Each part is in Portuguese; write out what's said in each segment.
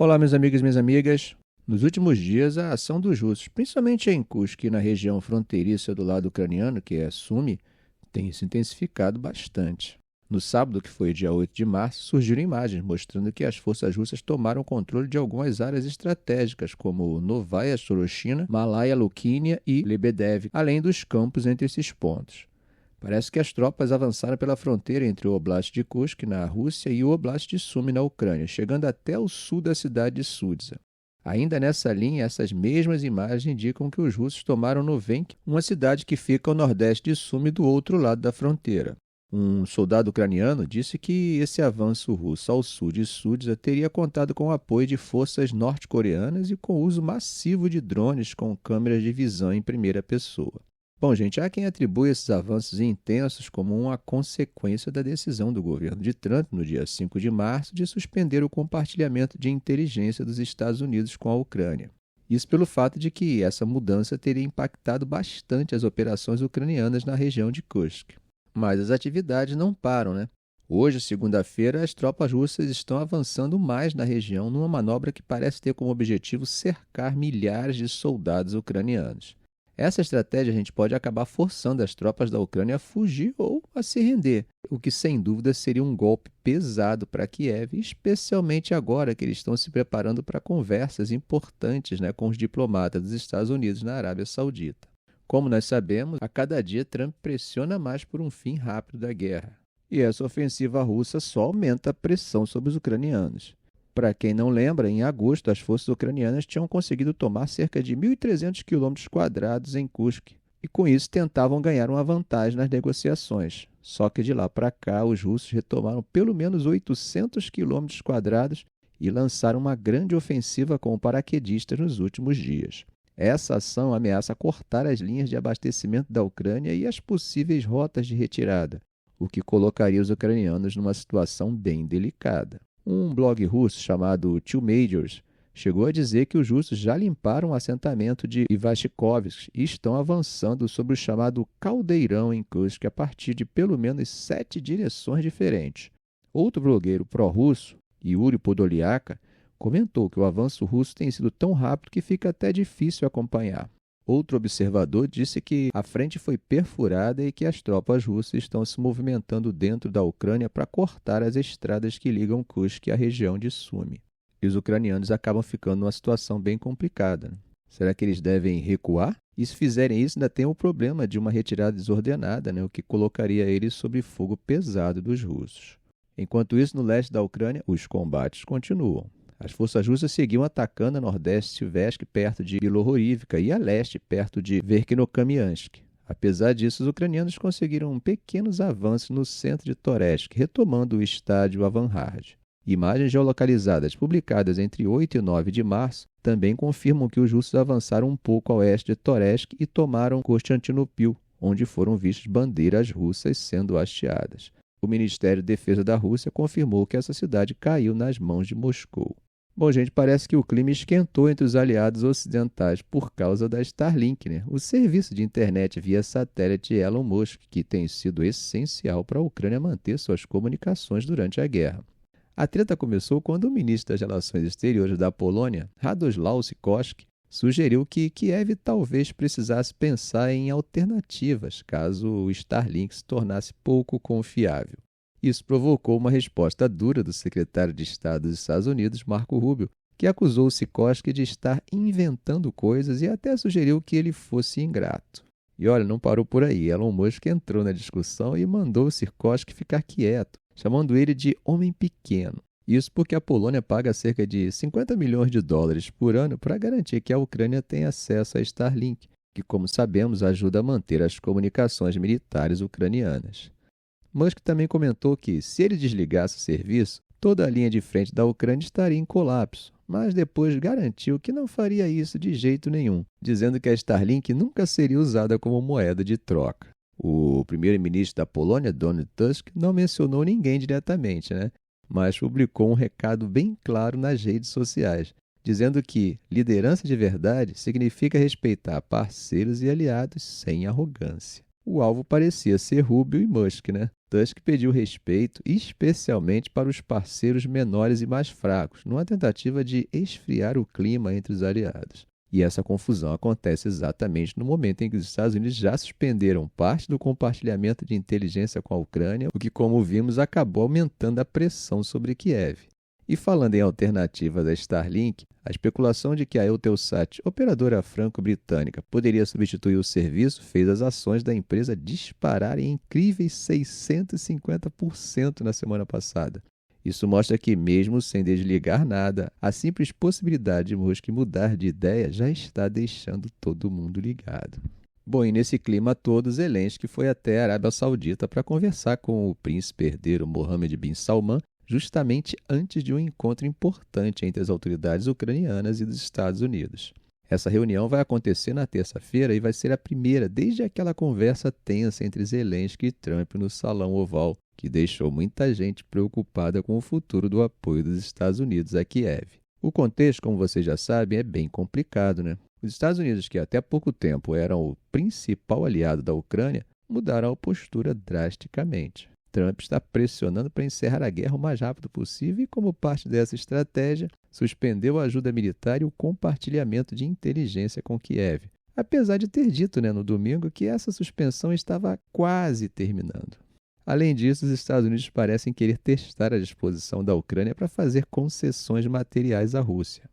Olá, meus amigos e minhas amigas. Nos últimos dias, a ação dos russos, principalmente em Kursk e na região fronteiriça do lado ucraniano, que é Sumy, tem se intensificado bastante. No sábado, que foi dia 8 de março, surgiram imagens mostrando que as forças russas tomaram controle de algumas áreas estratégicas, como Novaya Soroshina, Malaya Lukinia e Lebedev, além dos campos entre esses pontos. Parece que as tropas avançaram pela fronteira entre o Oblast de Kursk, na Rússia, e o Oblast de Sumy, na Ucrânia, chegando até o sul da cidade de Sudza. Ainda nessa linha, essas mesmas imagens indicam que os russos tomaram Novenk, uma cidade que fica ao nordeste de Sumy, do outro lado da fronteira. Um soldado ucraniano disse que esse avanço russo ao sul de Sudza teria contado com o apoio de forças norte-coreanas e com o uso massivo de drones com câmeras de visão em primeira pessoa. Bom, gente, há quem atribui esses avanços intensos como uma consequência da decisão do governo de Trump, no dia 5 de março, de suspender o compartilhamento de inteligência dos Estados Unidos com a Ucrânia. Isso pelo fato de que essa mudança teria impactado bastante as operações ucranianas na região de Kursk. Mas as atividades não param, né? Hoje, segunda-feira, as tropas russas estão avançando mais na região numa manobra que parece ter como objetivo cercar milhares de soldados ucranianos. Essa estratégia a gente pode acabar forçando as tropas da Ucrânia a fugir ou a se render, o que sem dúvida seria um golpe pesado para Kiev, especialmente agora que eles estão se preparando para conversas importantes, com os diplomatas dos Estados Unidos na Arábia Saudita. Como nós sabemos, a cada dia Trump pressiona mais por um fim rápido da guerra. E essa ofensiva russa só aumenta a pressão sobre os ucranianos. Para quem não lembra, em agosto, as forças ucranianas tinham conseguido tomar cerca de 1.300 quilômetros em Kursk e, com isso, tentavam ganhar uma vantagem nas negociações. Só que de lá para cá, os russos retomaram pelo menos 800 quilômetros quadrados e lançaram uma grande ofensiva com paraquedistas nos últimos dias. Essa ação ameaça cortar as linhas de abastecimento da Ucrânia e as possíveis rotas de retirada, o que colocaria os ucranianos numa situação bem delicada. Um blog russo chamado Two Majors chegou a dizer que os russos já limparam o assentamento de Ivashkovsk e estão avançando sobre o chamado Caldeirão em Kursk a partir de pelo menos 7 direções diferentes. Outro blogueiro pró-russo, Yuri Podolyak, comentou que o avanço russo tem sido tão rápido que fica até difícil acompanhar. Outro observador disse que a frente foi perfurada e que as tropas russas estão se movimentando dentro da Ucrânia para cortar as estradas que ligam Kursk à região de Sumy. E os ucranianos acabam ficando numa situação bem complicada. Será que eles devem recuar? E se fizerem isso, ainda tem o problema de uma retirada desordenada, o que colocaria eles sob fogo pesado dos russos. Enquanto isso, no leste da Ucrânia, os combates continuam. As forças russas seguiam atacando a nordeste Silvesk, perto de Bilohorivka, e a leste, perto de Verkhnokamiansk. Apesar disso, os ucranianos conseguiram pequenos avanços no centro de Toretsk, retomando o estádio Avanhard. Imagens geolocalizadas publicadas entre 8 e 9 de março também confirmam que os russos avançaram um pouco a oeste de Toretsk e tomaram Konstantinopil, onde foram vistas bandeiras russas sendo hasteadas. O Ministério da Defesa da Rússia confirmou que essa cidade caiu nas mãos de Moscou. Bom, gente, parece que o clima esquentou entre os aliados ocidentais por causa da Starlink, o serviço de internet via satélite Elon Musk, que tem sido essencial para a Ucrânia manter suas comunicações durante a guerra. A treta começou quando o ministro das Relações Exteriores da Polônia, Radoslaw Sikorski, sugeriu que Kiev talvez precisasse pensar em alternativas caso o Starlink se tornasse pouco confiável. Isso provocou uma resposta dura do secretário de Estado dos Estados Unidos, Marco Rubio, que acusou Sikorski de estar inventando coisas e até sugeriu que ele fosse ingrato. E olha, não parou por aí. Elon Musk entrou na discussão e mandou Sikorski ficar quieto, chamando ele de homem pequeno. Isso porque a Polônia paga cerca de 50 milhões de dólares por ano para garantir que a Ucrânia tenha acesso a Starlink, que, como sabemos, ajuda a manter as comunicações militares ucranianas. Musk também comentou que, se ele desligasse o serviço, toda a linha de frente da Ucrânia estaria em colapso, mas depois garantiu que não faria isso de jeito nenhum, dizendo que a Starlink nunca seria usada como moeda de troca. O primeiro-ministro da Polônia, Donald Tusk, não mencionou ninguém diretamente, mas publicou um recado bem claro nas redes sociais, dizendo que liderança de verdade significa respeitar parceiros e aliados sem arrogância. O alvo parecia ser Rubio e Musk, Tusk pediu respeito, especialmente para os parceiros menores e mais fracos, numa tentativa de esfriar o clima entre os aliados. E essa confusão acontece exatamente no momento em que os Estados Unidos já suspenderam parte do compartilhamento de inteligência com a Ucrânia, o que, como vimos, acabou aumentando a pressão sobre Kiev. E falando em alternativa da Starlink, a especulação de que a Eutelsat, operadora franco-britânica, poderia substituir o serviço fez as ações da empresa dispararem incríveis 650% na semana passada. Isso mostra que, mesmo sem desligar nada, a simples possibilidade de Musk mudar de ideia já está deixando todo mundo ligado. Bom, e nesse clima todo, Zelensky foi até a Arábia Saudita para conversar com o príncipe herdeiro Mohammed bin Salman, justamente antes de um encontro importante entre as autoridades ucranianas e dos Estados Unidos. Essa reunião vai acontecer na terça-feira e vai ser a primeira desde aquela conversa tensa entre Zelensky e Trump no Salão Oval, que deixou muita gente preocupada com o futuro do apoio dos Estados Unidos a Kiev. O contexto, como vocês já sabem, é bem complicado, né? Os Estados Unidos, que até pouco tempo eram o principal aliado da Ucrânia, mudaram a postura drasticamente. Trump está pressionando para encerrar a guerra o mais rápido possível e, como parte dessa estratégia, suspendeu a ajuda militar e o compartilhamento de inteligência com Kiev, apesar de ter dito no domingo que essa suspensão estava quase terminando. Além disso, os Estados Unidos parecem querer testar a disposição da Ucrânia para fazer concessões materiais à Rússia.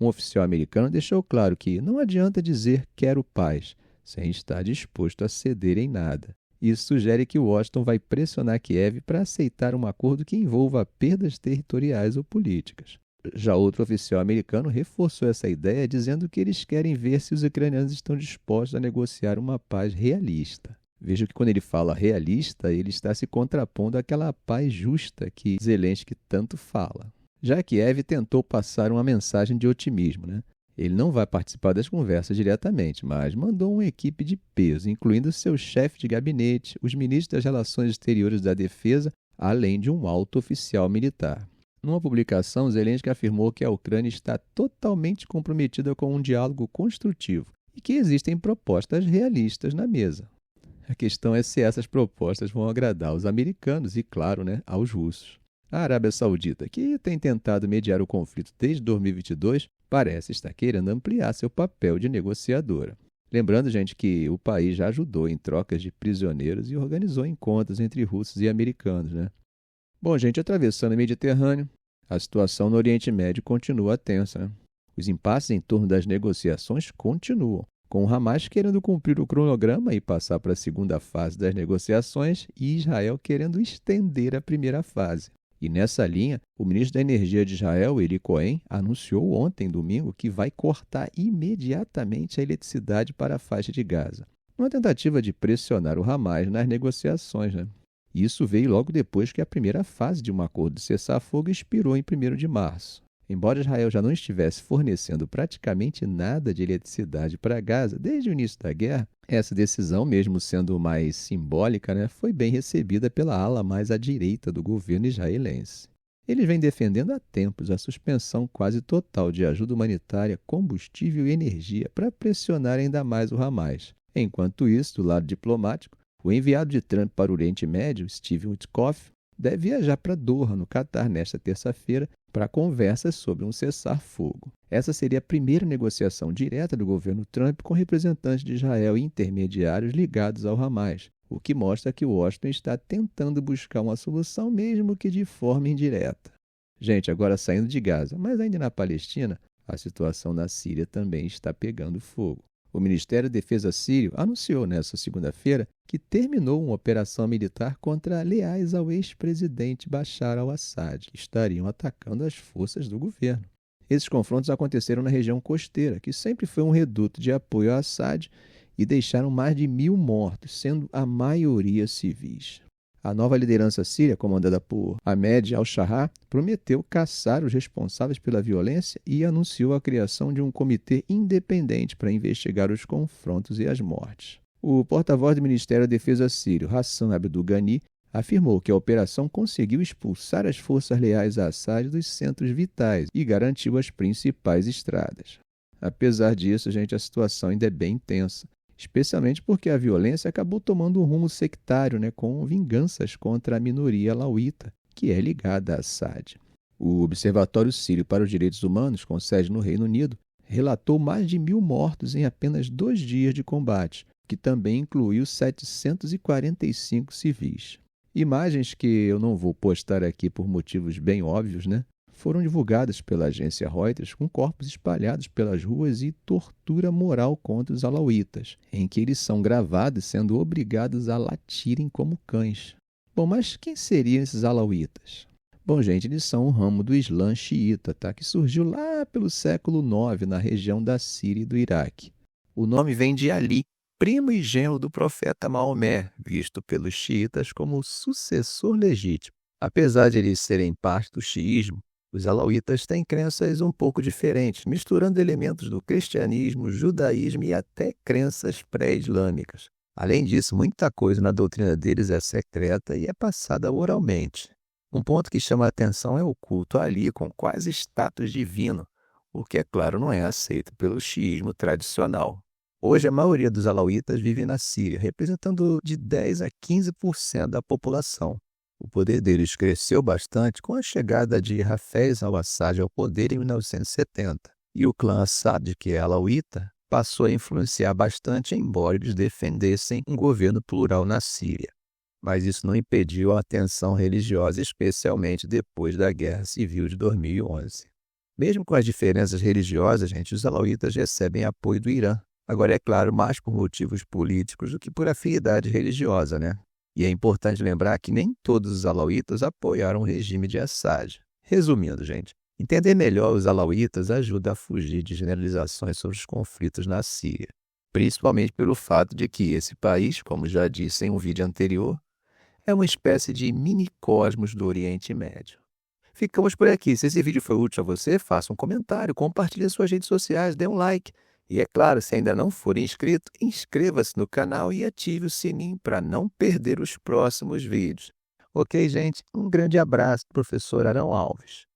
Um oficial americano deixou claro que não adianta dizer quero paz, sem estar disposto a ceder em nada. Isso sugere que Washington vai pressionar Kiev para aceitar um acordo que envolva perdas territoriais ou políticas. Já outro oficial americano reforçou essa ideia, dizendo que eles querem ver se os ucranianos estão dispostos a negociar uma paz realista. Veja que quando ele fala realista, ele está se contrapondo àquela paz justa que Zelensky tanto fala. Já Kiev tentou passar uma mensagem de otimismo, Ele não vai participar das conversas diretamente, mas mandou uma equipe de peso, incluindo seu chefe de gabinete, os ministros das Relações Exteriores da Defesa, além de um alto oficial militar. Numa publicação, Zelensky afirmou que a Ucrânia está totalmente comprometida com um diálogo construtivo e que existem propostas realistas na mesa. A questão é se essas propostas vão agradar aos americanos e, claro, aos russos. A Arábia Saudita, que tem tentado mediar o conflito desde 2022, parece estar querendo ampliar seu papel de negociadora. Lembrando, gente, que o país já ajudou em trocas de prisioneiros e organizou encontros entre russos e americanos, Bom, gente, atravessando o Mediterrâneo, a situação no Oriente Médio continua tensa, Os impasses em torno das negociações continuam, com o Hamas querendo cumprir o cronograma e passar para a segunda fase das negociações e Israel querendo estender a primeira fase. E nessa linha, o ministro da Energia de Israel, Eli Cohen, anunciou ontem, domingo, que vai cortar imediatamente a eletricidade para a faixa de Gaza, numa tentativa de pressionar o Hamas nas negociações. Isso veio logo depois que a primeira fase de um acordo de cessar-fogo expirou em 1º de março. Embora Israel já não estivesse fornecendo praticamente nada de eletricidade para Gaza desde o início da guerra, essa decisão, mesmo sendo mais simbólica, foi bem recebida pela ala mais à direita do governo israelense. Eles vêm defendendo há tempos a suspensão quase total de ajuda humanitária, combustível e energia para pressionar ainda mais o Hamas. Enquanto isso, do lado diplomático, o enviado de Trump para o Oriente Médio, Steve Witkoff, deve viajar para Doha, no Catar, nesta terça-feira, para conversas sobre um cessar-fogo. Essa seria a primeira negociação direta do governo Trump com representantes de Israel e intermediários ligados ao Hamas, o que mostra que Washington está tentando buscar uma solução, mesmo que de forma indireta. Gente, agora saindo de Gaza, mas ainda na Palestina, a situação na Síria também está pegando fogo. O Ministério da Defesa sírio anunciou nesta segunda-feira que terminou uma operação militar contra leais ao ex-presidente Bashar al-Assad, que estariam atacando as forças do governo. Esses confrontos aconteceram na região costeira, que sempre foi um reduto de apoio a Assad, e deixaram mais de 1.000 mortos, sendo a maioria civis. A nova liderança síria, comandada por Ahmed al-Shara, prometeu caçar os responsáveis pela violência e anunciou a criação de um comitê independente para investigar os confrontos e as mortes. O porta-voz do Ministério da Defesa sírio, Hassan Abdul Ghani, afirmou que a operação conseguiu expulsar as forças leais a Assad dos centros vitais e garantiu as principais estradas. Apesar disso, gente, a situação ainda é bem tensa especialmente porque a violência acabou tomando um rumo sectário, né, com vinganças contra a minoria alauíta, que é ligada a Assad. O Observatório Sírio para os Direitos Humanos, com sede no Reino Unido, relatou mais de 1.000 mortos em apenas 2 dias de combate, que também incluiu 745 civis. Imagens que eu não vou postar aqui por motivos bem óbvios, né? Foram divulgadas pela agência Reuters com corpos espalhados pelas ruas e tortura moral contra os alauítas, em que eles são gravados sendo obrigados a latirem como cães. Bom, mas quem seriam esses alauítas? Bom, gente, eles são um ramo do Islã xiita, tá? Que surgiu lá pelo século IX na região da Síria e do Iraque. O nome vem de Ali, primo e genro do profeta Maomé, visto pelos xiitas como o sucessor legítimo. Apesar de eles serem parte do xiismo, os alauítas têm crenças um pouco diferentes, misturando elementos do cristianismo, judaísmo e até crenças pré-islâmicas. Além disso, muita coisa na doutrina deles é secreta e é passada oralmente. Um ponto que chama a atenção é o culto a Ali com quase status divino, o que, é claro, não é aceito pelo xiismo tradicional. Hoje, a maioria dos alauítas vive na Síria, representando de 10 a 15% da população. O poder deles cresceu bastante com a chegada de Hafez al-Assad ao poder em 1970, e o clã Assad, que é alauíta, passou a influenciar bastante, embora eles defendessem um governo plural na Síria. Mas isso não impediu a tensão religiosa, especialmente depois da Guerra Civil de 2011. Mesmo com as diferenças religiosas, gente, os alauítas recebem apoio do Irã. Agora, é claro, mais por motivos políticos do que por afinidade religiosa, né? E é importante lembrar que nem todos os alauítas apoiaram o regime de Assad. Resumindo, gente, entender melhor os alauítas ajuda a fugir de generalizações sobre os conflitos na Síria, principalmente pelo fato de que esse país, como já disse em um vídeo anterior, é uma espécie de mini-cosmos do Oriente Médio. Ficamos por aqui. Se esse vídeo foi útil a você, faça um comentário, compartilhe nas suas redes sociais, dê um like. E é claro, se ainda não for inscrito, inscreva-se no canal e ative o sininho para não perder os próximos vídeos. Ok, gente? Um grande abraço, professor Arão Alves.